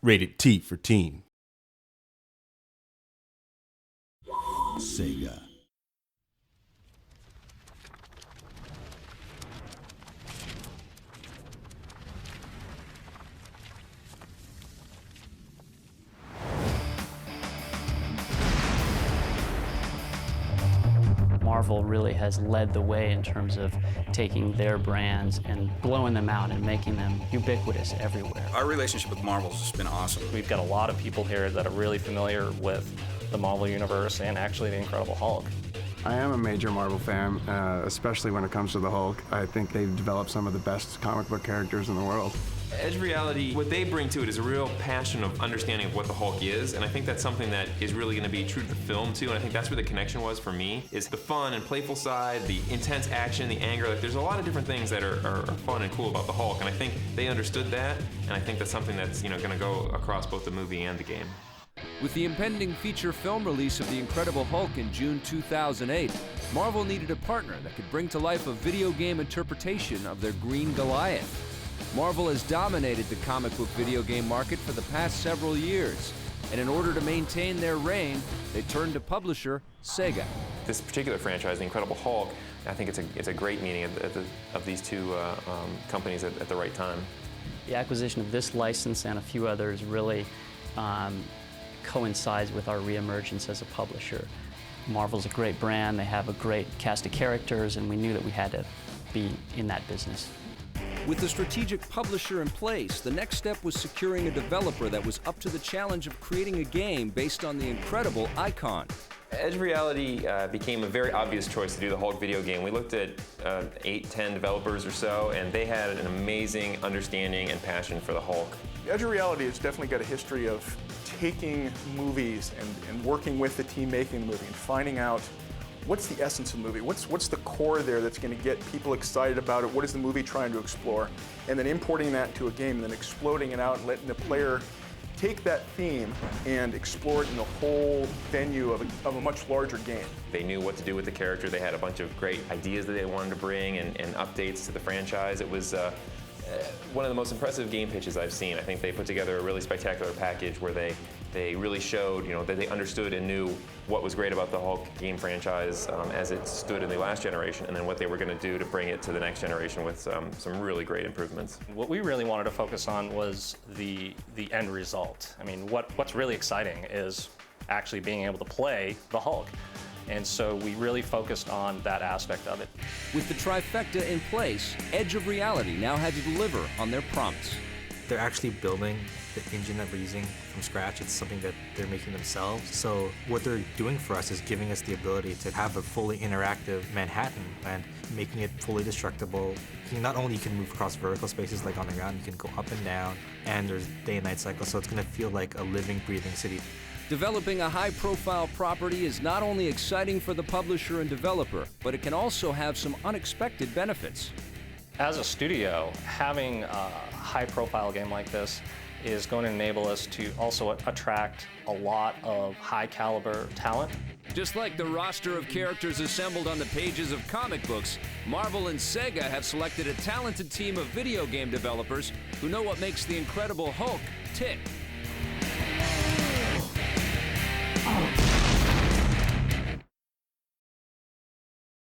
Rated T for teen. Sega. Marvel really has led the way in terms of taking their brands and blowing them out and making them ubiquitous everywhere. Our relationship with Marvel has just been awesome. We've got a lot of people here that are really familiar with the Marvel Universe and actually the Incredible Hulk. I am a major Marvel fan, especially when it comes to the Hulk. I think they've developed some of the best comic book characters in the world. Edge Reality, what they bring to it is a real passion of understanding of what the Hulk is, and I think that's something that is really going to be true to the film too, and I think that's where the connection was for me, is the fun and playful side, the intense action, the anger. Like, there's a lot of different things that are fun and cool about the Hulk, and I think they understood that, and I think that's something that's going to go across both the movie and the game. With the impending feature film release of The Incredible Hulk in June 2008, Marvel needed a partner that could bring to life a video game interpretation of their Green Goliath. Marvel has dominated the comic book video game market for the past several years, and in order to maintain their reign, they turned to publisher Sega. This particular franchise, The Incredible Hulk, I think it's a great meeting of these two companies at the right time. The acquisition of this license and a few others really coincides with our reemergence as a publisher. Marvel's a great brand, they have a great cast of characters, and we knew that we had to be in that business. With the strategic publisher in place, the next step was securing a developer that was up to the challenge of creating a game based on the incredible icon. Edge Reality became a very obvious choice to do the Hulk video game. We looked at 8-10 developers or so, and they had an amazing understanding and passion for the Hulk. Edge Reality has definitely got a history of taking movies and working with the team making the movie and finding out what's the essence of the movie, what's the core there that's going to get people excited about it, what is the movie trying to explore, and then importing that to a game and then exploding it out and letting the player take that theme and explore it in the whole venue of a much larger game. They knew what to do with the character. They had a bunch of great ideas that they wanted to bring and updates to the franchise. It was one of the most impressive game pitches I've seen. I think they put together a really spectacular package where they really showed, that they understood and knew what was great about the Hulk game franchise as it stood in the last generation, and then what they were going to do to bring it to the next generation with some really great improvements. What we really wanted to focus on was the end result. I mean, what's really exciting is actually being able to play the Hulk. And so we really focused on that aspect of it. With the trifecta in place, Edge of Reality now had to deliver on their promise. They're actually building the engine that we're using from scratch. It's something that they're making themselves. So what they're doing for us is giving us the ability to have a fully interactive Manhattan and making it fully destructible. Not only you can move across vertical spaces like on the ground, you can go up and down, and there's day and night cycles, so it's going to feel like a living, breathing city. Developing a high-profile property is not only exciting for the publisher and developer, but it can also have some unexpected benefits. As a studio, having a high-profile game like this is going to enable us to also attract a lot of high-caliber talent. Just like the roster of characters assembled on the pages of comic books, Marvel and Sega have selected a talented team of video game developers who know what makes the Incredible Hulk tick.